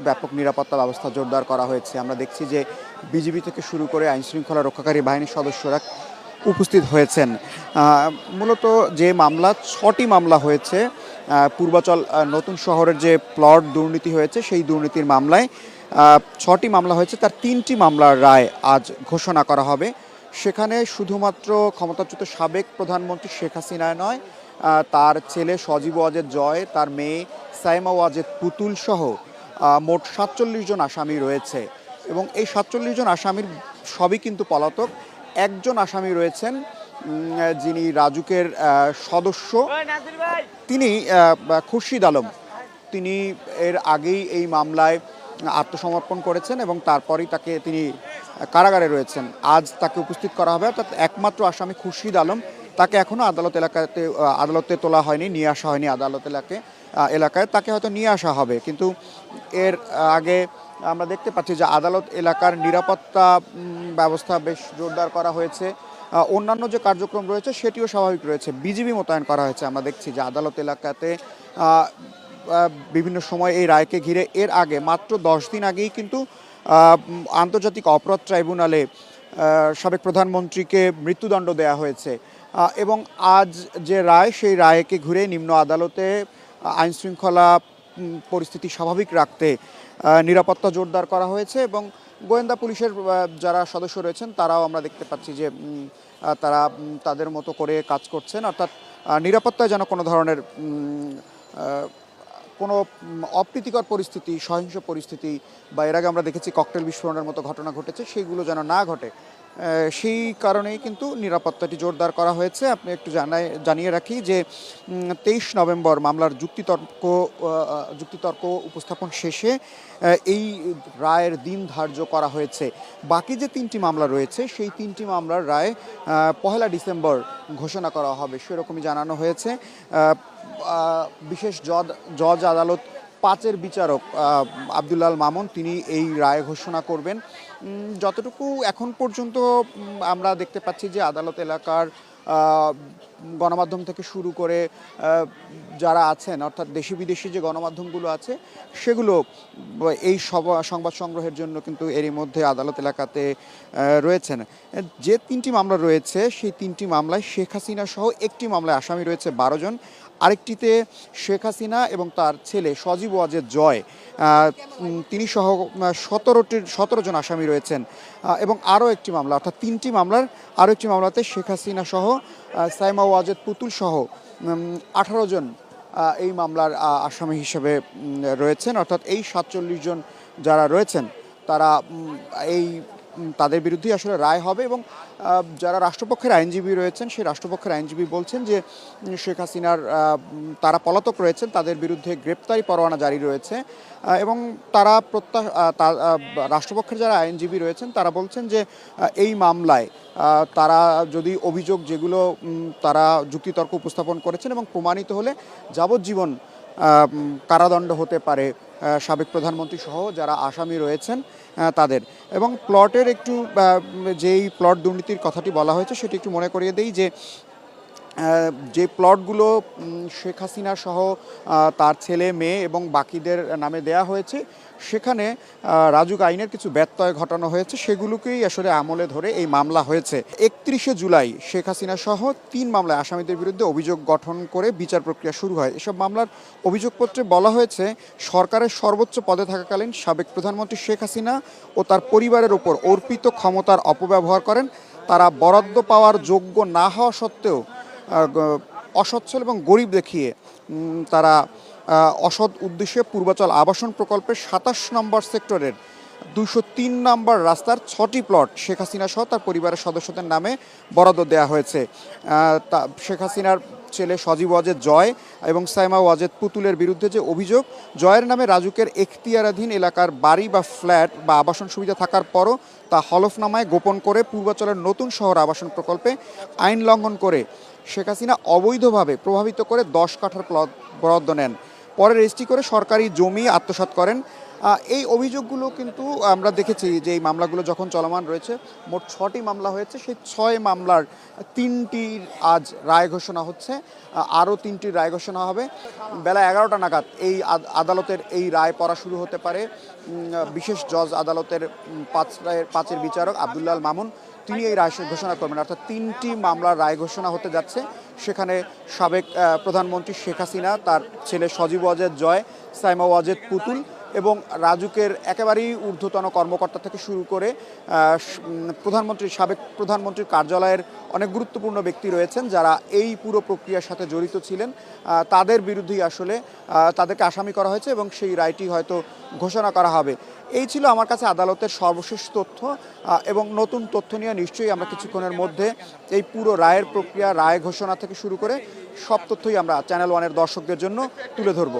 ব্যাপক নিরাপত্তা ব্যবস্থা জোরদার করা হয়েছে। আমরা দেখছি যে বিজিবি থেকে শুরু করে আইনশৃঙ্খলা রক্ষাকারী বাহিনীর সদস্যরা উপস্থিত হয়েছেন। মূলত যে মামলা 6টি মামলা হয়েছে পূর্বাচল নতুন শহরের যে প্লট দুর্নীতি হয়েছে সেই দুর্নীতির মামলায় 6টি মামলা হয়েছে, তার 3টি মামলার রায় আজ ঘোষণা করা হবে। সেখানে শুধুমাত্র ক্ষমতাচ্যুত সাবেক প্রধানমন্ত্রী শেখ হাসিনা নয়, তার ছেলে সজীব ওয়াজেদ জয়, তার মেয়ে সাইমা ওয়াজেদ পুতুল সহ মোট 47 জন আসামি রয়েছে এবং এই 47 জন আসামির সবই কিন্তু পলাতক। একজন আসামি রয়েছেন যিনি রাজুকের সদস্য, তিনি খুরশিদ আলম। তিনি এর আগেই এই মামলায় আত্মসমর্পণ করেছেন এবং তারপরেই তিনি কারাগারে রয়েছেন। আজ তাকে উপস্থিত করা হবে, অর্থাৎ একমাত্র আসামি খুরশিদ আলম, তাকে এখনও আদালতে তোলা হয়নি, নিয়ে আসা হয়নি আদালত এলাকায়। তাকে হয়তো নিয়ে আসা হবে, কিন্তু এর আগে আমরা দেখতে পাচ্ছি যে আদালত এলাকার নিরাপত্তা ব্যবস্থা বেশ জোরদার করা হয়েছে। অন্যান্য যে কার্যক্রম রয়েছে সেটিও স্বাভাবিক রয়েছে। বিজিবি মোতায়েন করা হয়েছে। আমরা দেখছি যে আদালত এলাকাতে বিভিন্ন সময় এই রায়কে ঘিরে এর আগে মাত্র 10 দিন আগেই কিন্তু আন্তর্জাতিক অপরাধ ট্রাইব্যুনালে সাবেক প্রধানমন্ত্রীকে মৃত্যুদণ্ড দেয়া হয়েছে এবং আজ যে রায় সেই রায়কে ঘিরে নিম্ন আদালতে আইনশৃঙ্খলা পরিস্থিতি স্বাভাবিক রাখতে নিরাপত্তা জোরদার করা হয়েছে এবং গোয়েন্দা পুলিশের যারা সদস্য রয়েছেন তারাও আমরা দেখতে পাচ্ছি যে তারা তাদের মতো করে কাজ করছেন, অর্থাৎ নিরাপত্তায় যেন কোনো ধরনের কোনো অপ্রীতিকর পরিস্থিতি, সহিংস পরিস্থিতি বা এর আগে আমরা দেখেছি ককটেল বিস্ফোরণের মতো ঘটনা ঘটেছে, সেইগুলো যেন না ঘটে, সেই কারণেই কিন্তু নিরাপত্তাটি জোরদার করা হয়েছে। আপনি একটু জানিয়ে রাখি যে 23 নভেম্বর মামলার যুক্তিতর্ক উপস্থাপন শেষে এই রায়ের দিন ধার্য করা হয়েছে। বাকি যে 3টি মামলা রয়েছে সেই 3টি মামলার রায় 1 ডিসেম্বর ঘোষণা করা হবে, সেরকমই জানানো হয়েছে। বিশেষ জজ আদালত 5-এর বিচারক আব্দুল্লাল মামুন তিনি এই রায় ঘোষণা করবেন। যতটুকু এখন পর্যন্ত আমরা দেখতে পাচ্ছি যে আদালত এলাকার গণমাধ্যম থেকে শুরু করে যারা আছেন, অর্থাৎ দেশি বিদেশি যে গণমাধ্যমগুলো আছে সেগুলো এই সংবাদ সংগ্রহের জন্য কিন্তু এরই মধ্যে আদালত এলাকাতে রয়েছেন। যে 3টি মামলা রয়েছে সেই 3টি মামলায় শেখ হাসিনা সহ একটি মামলায় আসামি রয়েছে 12 জন, আরেকটিতে শেখ হাসিনা এবং তার ছেলে সজীব ওয়াজেদ জয় তিনি সহ 17 জন আসামি রয়েছেন এবং আরও একটি মামলা, অর্থাৎ 3টি মামলার আরও একটি মামলাতে শেখ হাসিনা সহ সাইমা ওয়াজেদ পুতুল সহ 18 জন এই মামলার আসামি হিসেবে রয়েছেন। অর্থাৎ এই 47 জন যারা রয়েছেন তারা তাদের বিরুদ্ধেই আসলে রায় হবে এবং যারা রাষ্ট্রপক্ষের আইনজীবী রয়েছেন সেই রাষ্ট্রপক্ষের আইনজীবী বলছেন যে শেখ হাসিনার তারা পলাতক রয়েছেন, তাদের বিরুদ্ধে গ্রেপ্তারি পরোয়ানা জারি রয়েছে এবং তারা রাষ্ট্রপক্ষের যারা আইনজীবী রয়েছেন তারা বলছেন যে এই মামলায় তারা যদি অভিযোগ যেগুলো তারা যুক্তিতর্ক উপস্থাপন করেছেন এবং প্রমাণিত হলে যাবজ্জীবন কারাদণ্ড হতে পারে সাবেক প্রধানমন্ত্রী সহ যারা আসামি রয়েছেন তাদের। এবং প্লটের যেই প্লট দুর্নীতির কথাটি বলা হয়েছে সেটি একটু মনে করিয়ে দেই যে প্লটগুলো শেখ হাসিনা সহ তার ছেলে মেয়ে এবং বাকিদের নামে দেয়া হয়েছে সেখানে রাজুক আইনের কিছু ব্যত্যয় ঘটানো হয়েছে, সেগুলোকেই আসলে আমলে ধরে এই মামলা হয়েছে। 31 জুলাই শেখ হাসিনা সহ 3 মামলায় আসামিদের বিরুদ্ধে অভিযোগ গঠন করে বিচার প্রক্রিয়া শুরু হয়। এসব মামলার অভিযোগপত্রে বলা হয়েছে সরকারের সর্বোচ্চ পদে থাকাকালীন সাবেক প্রধানমন্ত্রী শেখ হাসিনা ও তার পরিবারের ওপর অর্পিত ক্ষমতার অপব্যবহার করেন। তারা বরাদ্দ পাওয়ার যোগ্য না হওয়া সত্ত্বেও অসচ্ছল এবং গরিব দেখিয়ে তারা অসৎ উদ্দেশ্যে পূর্বাচল আবাসন প্রকল্পের 27 নম্বর সেক্টরের 203 নম্বর রাস্তার 6টি প্লট শেখ হাসিনা সহ তার পরিবারের সদস্যদের নামে বরাদ্দ দেওয়া হয়েছে। শেখ হাসিনার ছেলে সজীব ওয়াজেদ জয় এবং সাইমা ওয়াজেদ পুতুলের বিরুদ্ধে যে অভিযোগ, জয়ের নামে রাজুকের এখতিয়ারাধীন এলাকার বাড়ি বা ফ্ল্যাট বা আবাসন সুবিধা থাকার পরও তা হলফনামায় গোপন করে পূর্বাচলের নতুন শহর আবাসন প্রকল্পে আইন লঙ্ঘন করে শেখ হাসিনা অবৈধভাবে প্রভাবিত করে 10 কাঠার প্লট বরাদ্দ নেন। পরে রেজিস্ট্রি করে সরকারি জমি আত্মসাৎ করেন। এই অভিযোগগুলো কিন্তু আমরা দেখেছি যে এই মামলাগুলো যখন চলমান রয়েছে, মোট 6টি মামলা হয়েছে, সেই 6 মামলার 3টির আজ রায় ঘোষণা হচ্ছে, আরও 3টির রায় ঘোষণা হবে। বেলা 11টা নাগাদ এই আদালতের এই রায় পড়া শুরু হতে পারে। বিশেষ জজ আদালতের 5-এর বিচারক আব্দুল্লাহ আল মামুন তিনি এই রায় ঘোষণা করবেন, অর্থাৎ 3টি মামলার রায় ঘোষণা হতে যাচ্ছে। সেখানে সাবেক প্রধানমন্ত্রী শেখ হাসিনা, তার ছেলে সজীব ওয়াজেদ জয়, সাইমা ওয়াজেদ পুতুল এবং রাজুকের একেবারেই ঊর্ধ্বতন কর্মকর্তা থেকে শুরু করে সাবেক প্রধানমন্ত্রীর কার্যালয়ের অনেক গুরুত্বপূর্ণ ব্যক্তি রয়েছেন যারা এই পুরো প্রক্রিয়ার সাথে জড়িত ছিলেন, তাদের বিরুদ্ধেই আসলে তাদেরকে আসামি করা হয়েছে এবং সেই রায়টি হয়তো ঘোষণা করা হবে। এই ছিল আমার কাছে আদালতের সর্বশেষ তথ্য, এবং নতুন তথ্য নিয়ে নিশ্চয়ই আমরা কিছুক্ষণের মধ্যে এই পুরো রায়ের প্রক্রিয়া, রায় ঘোষণা থেকে শুরু করে সব তথ্যই আমরা চ্যানেল ওয়ানের দর্শকদের জন্য তুলে ধরব।